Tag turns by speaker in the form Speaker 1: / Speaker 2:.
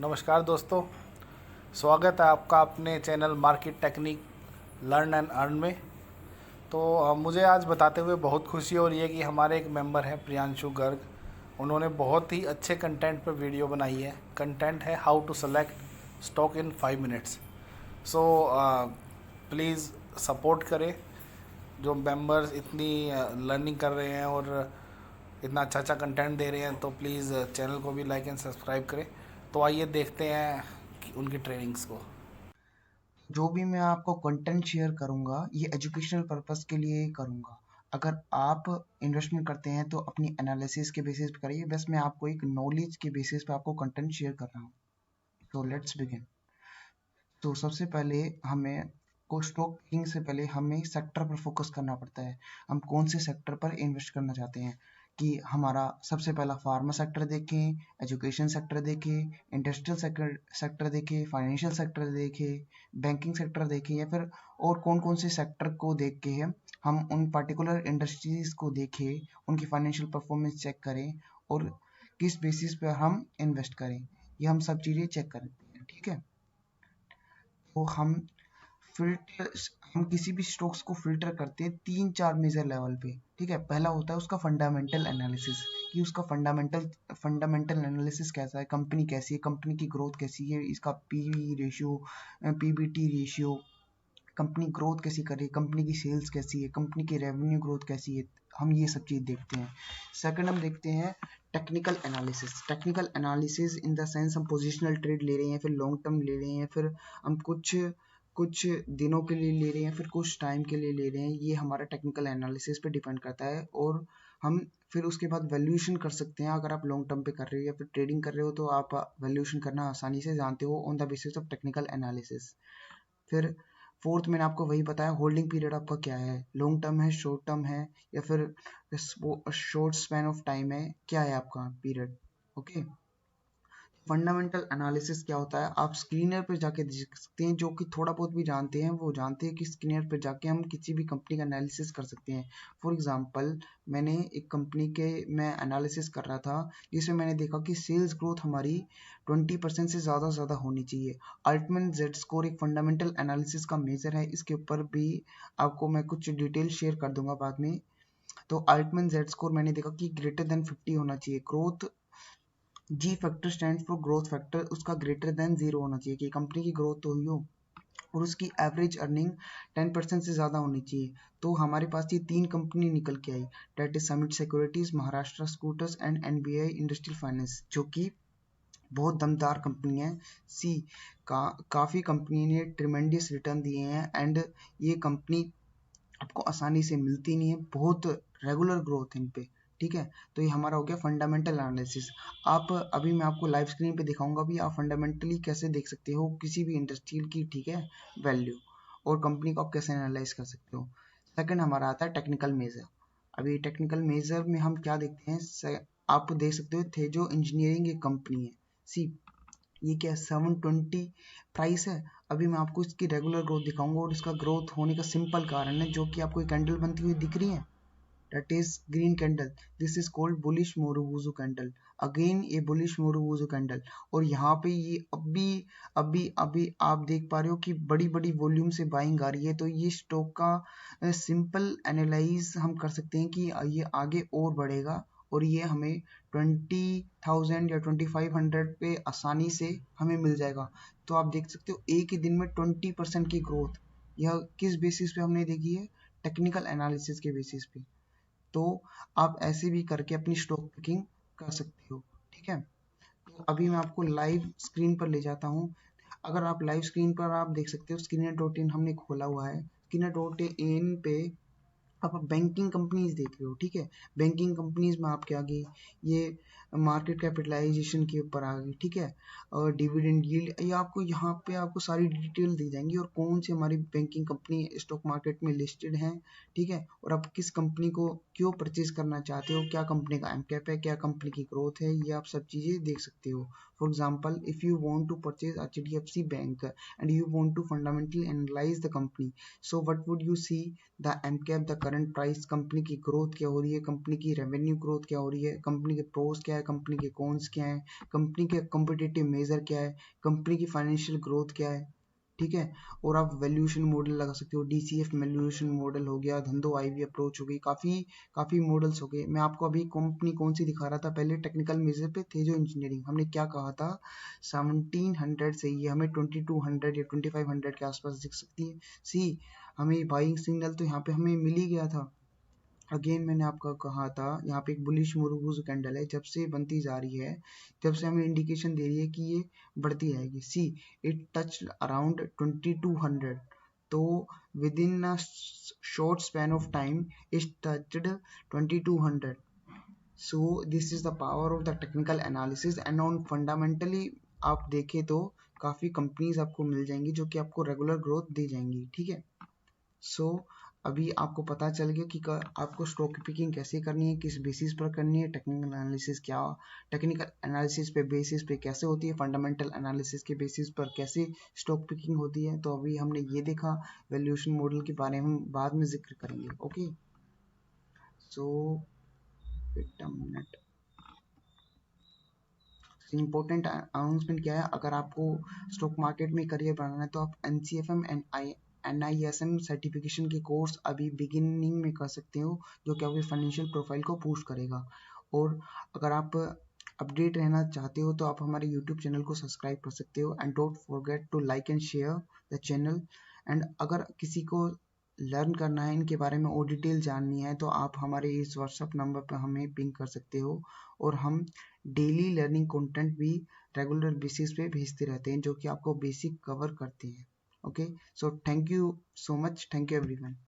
Speaker 1: नमस्कार दोस्तों, स्वागत है आपका अपने channel market technique learn and earn में। तो मुझे आज बताते हुए बहुत खुशी हो रही है कि हमारे एक मेंबर हैं प्रियांशु गर्ग। उन्होंने बहुत ही अच्छे कंटेंट पर वीडियो बनाई है। कंटेंट है how to select stock in 5 minutes. So please support करें। जो मेंबर्स इतनी लर्निंग कर रहे हैं और इतना अच्छा अच्छा कंटेंट दे रहे हैं, तो प्लीज़ चैनल को भी लाइक एंड सब्सक्राइब करें। तो आइए देखते हैं कि उनकी ट्रेनिंग्स को।
Speaker 2: जो भी मैं आपको कंटेंट शेयर करूंगा ये एजुकेशनल पर्पस के लिए ही करूंगा। अगर आप इन्वेस्टमेंट करते हैं तो अपनी एनालिसिस के बेसिस पे करिए। बस मैं आपको एक नॉलेज के बेसिस पे आपको कंटेंट शेयर कर रहा हूँ। तो लेट्स बिगिन। तो सबसे पहले हमें को स्टॉक पिकिंग से पहले हमें सेक्टर पर फोकस करना पड़ता है। हम कौन से सेक्टर पर इन्वेस्ट करना चाहते हैं कि हमारा सबसे पहला फार्मा सेक्टर देखें, एजुकेशन सेक्टर देखें, इंडस्ट्रियल सेक्टर देखें, फाइनेंशियल सेक्टर देखें, बैंकिंग सेक्टर देखें, या फिर और कौन कौन से सेक्टर को देख के हम उन पर्टिकुलर इंडस्ट्रीज को देखें, उनकी फाइनेंशियल परफॉर्मेंस चेक करें और किस बेसिस पर हम इन्वेस्ट करें, ये हम सब चीज़ें चेक करते हैं। ठीक है। तो फिल्टर हम किसी भी स्टॉक्स को फिल्टर करते हैं 3-4 मेजर लेवल पे। ठीक है। पहला होता है उसका फंडामेंटल एनालिसिस, कि उसका फंडामेंटल एनालिसिस कैसा है, कंपनी कैसी है, कंपनी की ग्रोथ कैसी है, इसका PV ratio, PBT ratio, company growth कैसी कर रही है, कंपनी की सेल्स कैसी है, कंपनी की रेवेन्यू ग्रोथ कैसी है। हम ये सब चीज़ देखते हैं। सेकंड हम देखते हैं technical analysis. Technical analysis in the sense हम पोजिशनल ट्रेड ले रहे हैं, फिर लॉन्ग टर्म ले रहे हैं, फिर हम कुछ कुछ दिनों के लिए ले रहे हैं, फिर कुछ टाइम के लिए ले रहे हैं। ये हमारा टेक्निकल एनालिसिस पे डिपेंड करता है। और हम फिर उसके बाद वैल्यूएशन कर सकते हैं। अगर आप लॉन्ग टर्म पे कर रहे हो या फिर ट्रेडिंग कर रहे हो तो आप वैल्यूएशन करना आसानी से जानते हो on the basis of technical analysis. फिर फोर्थ मैंने आपको वही बताया, होल्डिंग पीरियड आपका क्या है, लॉन्ग टर्म है, शॉर्ट टर्म है, या फिर शॉर्ट स्पैन ऑफ टाइम है, क्या है आपका पीरियड। ओके। फंडामेंटल एनालिसिस क्या होता है, आप स्क्रीनर पर जाके देख सकते हैं। जो कि थोड़ा बहुत भी जानते हैं वो जानते हैं कि स्क्रीनर पर जाके हम किसी भी कंपनी का एनालिसिस कर सकते हैं। फॉर एग्जांपल मैंने एक कंपनी के मैं एनालिसिस कर रहा था जिसमें मैंने देखा कि सेल्स ग्रोथ हमारी 20% से ज़्यादा होनी चाहिए। अल्टमैन जेड स्कोर एक फंडामेंटल एनालिसिस का मेजर है। इसके ऊपर भी आपको मैं कुछ डिटेल शेयर कर दूंगा बाद में। तो अल्टमैन जेड स्कोर मैंने देखा कि ग्रेटर देन 50 होना चाहिए। Growth ji factor stand for growth factor, उसका ग्रेटर देन 0 होना चाहिए कि कंपनी की ग्रोथ तो हुई हो और उसकी एवरेज अर्निंग 10% से ज़्यादा होनी चाहिए। तो हमारे पास ये 3 कंपनी निकल के आई, date is Summit securities, Maharashtra scooters and NBI industrial finance, जो कि बहुत दमदार कंपनी है। सी काफ़ी कंपनी ने ट्रिमेंडियस रिटर्न दिए हैं एंड ये कंपनी आपको आसानी से मिलती नहीं है, बहुत रेगुलर ग्रोथ है इन पे। ठीक है। तो ये हमारा हो गया फंडामेंटल एनालिसिस। आप अभी मैं आपको लाइव स्क्रीन पे दिखाऊंगा भी आप फंडामेंटली कैसे देख सकते हो किसी भी इंडस्ट्रियल की, ठीक है, वैल्यू और कंपनी को आप कैसे एनालाइज कर सकते हो। सेकंड हमारा आता है टेक्निकल मेजर। अभी टेक्निकल मेजर में हम क्या देखते हैं, आप देख सकते हो तेजो इंजीनियरिंग एक कंपनी है। सी ये क्या है, 720 प्राइस है। अभी मैं आपको इसकी रेगुलर ग्रोथ दिखाऊंगा और इसका ग्रोथ होने का सिंपल कारण है, जो कि आपको एक कैंडल बनती हुई दिख रही है, that is green candle. This is called bullish Morubuzu candle. Again a bullish Morubuzu candle. और यहाँ पे ये अभी अभी अभी आप देख पा रहे हो कि बड़ी बड़ी वॉल्यूम से बाइंग आ रही है। तो ये स्टॉक का सिंपल एनालाइज हम कर सकते हैं कि ये आगे और बढ़ेगा और ये हमें 20,000 या 2500 पे आसानी से हमें मिल जाएगा। तो आप देख सकते हो एक ही दिन में 20% की ग्रोथ। यह किस बेसिस पे हमने देखी है, टेक्निकल एनालिसिस के बेसिस पे। तो आप ऐसे भी करके अपनी स्टॉक पिकिंग कर सकते हो। ठीक है। तो अभी मैं आपको लाइव स्क्रीन पर ले जाता हूँ। अगर आप लाइव स्क्रीन पर आप देख सकते हो, स्क्रीनर डॉट इन हमने खोला हुआ है। स्क्रीनर डॉट इन पे आप बैंकिंग कंपनीज देख रहे हो। ठीक है। बैंकिंग कंपनीज में आपके आगे ये मार्केट कैपिटलाइजेशन के ऊपर आ गई। ठीक है। और डिविडेंड यील्ड, ये आपको यहाँ पे आपको सारी डिटेल दी जाएंगी और कौन सी हमारी बैंकिंग कंपनी स्टॉक मार्केट में लिस्टेड है। ठीक है। और आप किस कंपनी को क्यों परचेज करना चाहते हो, क्या कंपनी का एमकैप है, क्या कंपनी की ग्रोथ है, ये आप सब चीज़ें देख सकते हो। For example if you want to purchase HDFC bank and you want to fundamentally analyze the company, so what would you see, the MCAP, the current price, company की ग्रोथ क्या हो रही है, कंपनी की रेवेन्यू ग्रोथ क्या हो रही है, कंपनी के प्रोस क्या है, कंपनी के कॉन्स क्या है, कंपनी के कॉम्पिटिटिव मेजर क्या है, कंपनी की फाइनेंशियल ग्रोथ क्या है, ठीक है। और आप वैल्यूएशन मॉडल लगा सकते हो, डीसीएफ वैल्यूएशन मॉडल हो गया, धंधो आईवी अप्रोच हो गई, काफ़ी मॉडल्स हो गए। मैं आपको अभी कंपनी कौन सी दिखा रहा था, पहले टेक्निकल मेजर पे थे जो इंजीनियरिंग, हमने क्या कहा था 1700 से ये हमें 2200 या 2500 के आसपास दिख सकती है। सी हमें बाइंग सिग्नल तो यहाँ पे हमें मिल ही गया था। अगेन मैंने आपको कहा था यहाँ पे एक बुलिश मुरुगुज कैंडल है, जब से बनती जा रही है, जब से हमें इंडिकेशन दे रही है कि ये बढ़ती आएगी। सी इट टच अराउंड 2200, तो with in a short span of time it touched 2200। So this is the power of the technical analysis and on fundamentally आप देखें तो काफ़ी कंपनीज आपको मिल जाएंगी जो कि आपको रेगुलर ग्रोथ दे जाएंगी, ठीक है। सो अभी आपको पता चल गया कि आपको स्टॉक पिकिंग कैसे करनी है, किस बेसिस पर करनी है, टेक्निकल एनालिसिस क्या, टेक्निकल एनालिसिस पे बेसिस पे कैसे होती है, फंडामेंटल एनालिसिस के बेसिस पर कैसे स्टॉक पिकिंग होती है। तो अभी हमने ये देखा, वैल्यूएशन मॉडल के बारे में हम बाद में जिक्र करेंगे। Okay, so wait a minute, important announcement क्या है, अगर आपको स्टॉक मार्केट में करियर बनाना है तो आप NCFM एंड NISM सर्टिफिकेशन के कोर्स अभी बिगिनिंग में कर सकते हो, जो कि आपकी फाइनेंशियल प्रोफाइल को बूस्ट करेगा। और अगर आप अपडेट रहना चाहते हो तो आप हमारे यूट्यूब चैनल को सब्सक्राइब कर सकते हो, and don't forget to like and share the channel. And अगर किसी को लर्न करना है इनके बारे में और डिटेल जाननी है तो आप हमारे इस व्हाट्सएप नंबर पर हमें पिंग कर सकते हो, और हम डेली लर्निंग कंटेंट भी रेगुलर बेसिस पे भेजते रहते हैं जो कि आपको बेसिक कवर करते हैं। Okay, so thank you so much, thank you everyone.